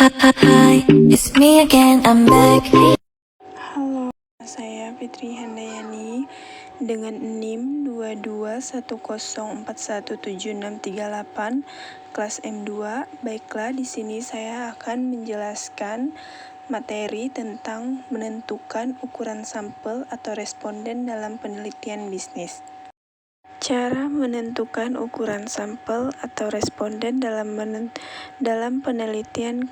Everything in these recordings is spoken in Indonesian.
Hi, it's me again, I'm back. Halo, saya Fitri Handayani dengan NIM 2210417638 kelas M2. Baiklah, di sini saya akan menjelaskan materi tentang menentukan ukuran sampel atau responden dalam penelitian bisnis. Cara menentukan ukuran sampel atau responden dalam penelitian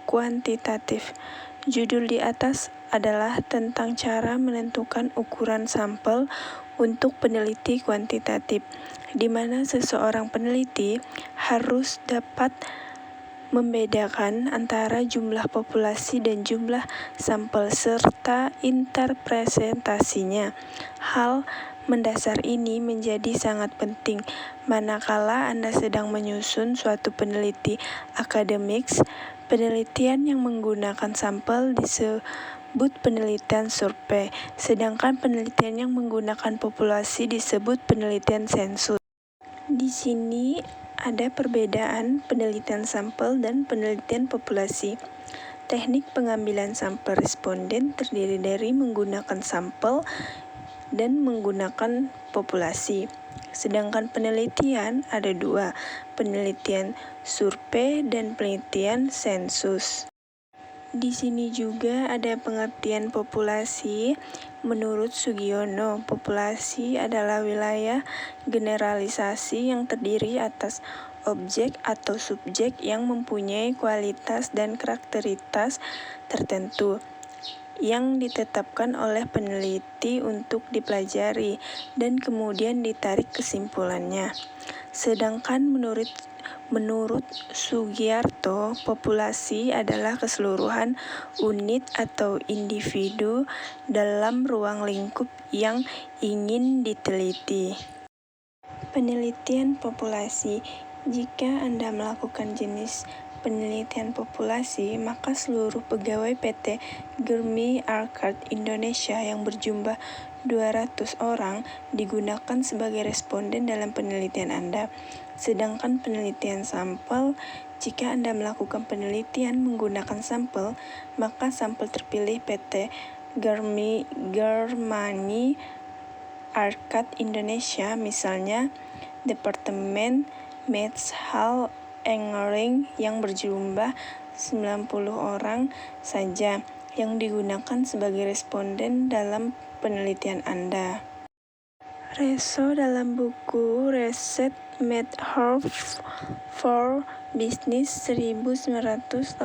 kuantitatif. Judul di atas adalah tentang cara menentukan ukuran sampel untuk peneliti kuantitatif, di mana seseorang peneliti harus dapat membedakan antara jumlah populasi dan jumlah sampel serta interpretasinya. Hal mendasar ini menjadi sangat penting manakala Anda sedang menyusun suatu peneliti akademiks. Penelitian yang menggunakan sampel disebut penelitian survei, sedangkan penelitian yang menggunakan populasi disebut penelitian sensus. Di sini ada perbedaan penelitian sampel dan penelitian populasi. Teknik pengambilan sampel responden terdiri dari menggunakan sampel dan menggunakan populasi. Sedangkan penelitian ada dua, penelitian survei dan penelitian sensus. Di sini juga ada pengertian populasi. Menurut Sugiono, populasi adalah wilayah generalisasi yang terdiri atas objek atau subjek yang mempunyai kualitas dan karakteristikas tertentu yang ditetapkan oleh peneliti untuk dipelajari dan kemudian ditarik kesimpulannya. Sedangkan menurut Sugiarto, populasi adalah keseluruhan unit atau individu dalam ruang lingkup yang ingin diteliti. Penelitian populasi. Jika Anda melakukan jenis penelitian populasi, maka seluruh pegawai PT Germi Arcade Indonesia yang berjumlah 200 orang digunakan sebagai responden dalam penelitian Anda. Sedangkan penelitian sampel, jika Anda melakukan penelitian menggunakan sampel, maka sampel terpilih PT Germany Arcade Indonesia, misalnya Departemen Metshal Engineering yang berjumlah 90 orang saja yang digunakan sebagai responden dalam penelitian Anda. Reso dalam buku Research Method for Business 1982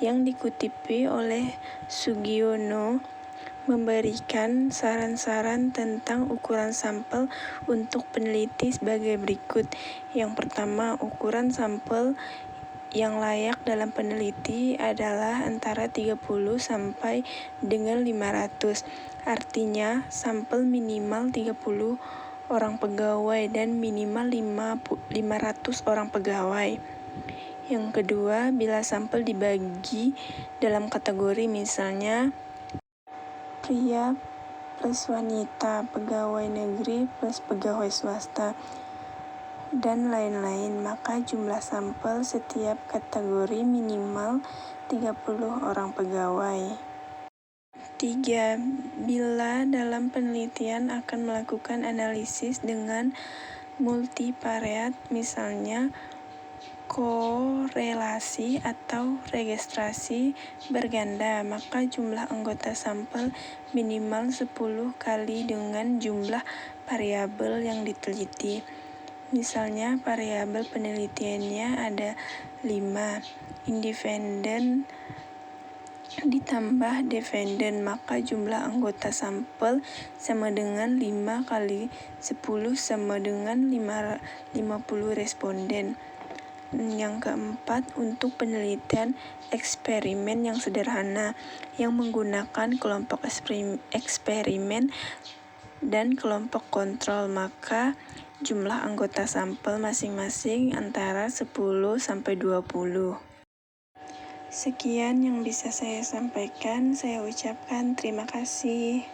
yang dikutipi oleh Sugiono memberikan saran-saran tentang ukuran sampel untuk peneliti sebagai berikut. Yang pertama, ukuran sampel yang layak dalam peneliti adalah antara 30 sampai dengan 500. Artinya, sampel minimal 30 orang pegawai dan minimal 500 orang pegawai. Yang kedua, bila sampel dibagi dalam kategori misalnya pria plus wanita, pegawai negeri plus pegawai swasta, dan lain-lain, maka jumlah sampel setiap kategori minimal 30 orang pegawai. 3. Bila dalam penelitian akan melakukan analisis dengan multivariat, misalnya korelasi atau registrasi berganda, maka jumlah anggota sampel minimal 10 kali dengan jumlah variabel yang diteliti. Misalnya variabel penelitiannya ada 5, independen ditambah dependen, maka jumlah anggota sampel sama dengan 5 kali 10 sama dengan 50 responden. Yang keempat, untuk penelitian eksperimen yang sederhana yang menggunakan kelompok eksperimen dan kelompok kontrol, maka jumlah anggota sampel masing-masing antara 10 sampai 20. Sekian yang bisa saya sampaikan. Saya ucapkan terima kasih.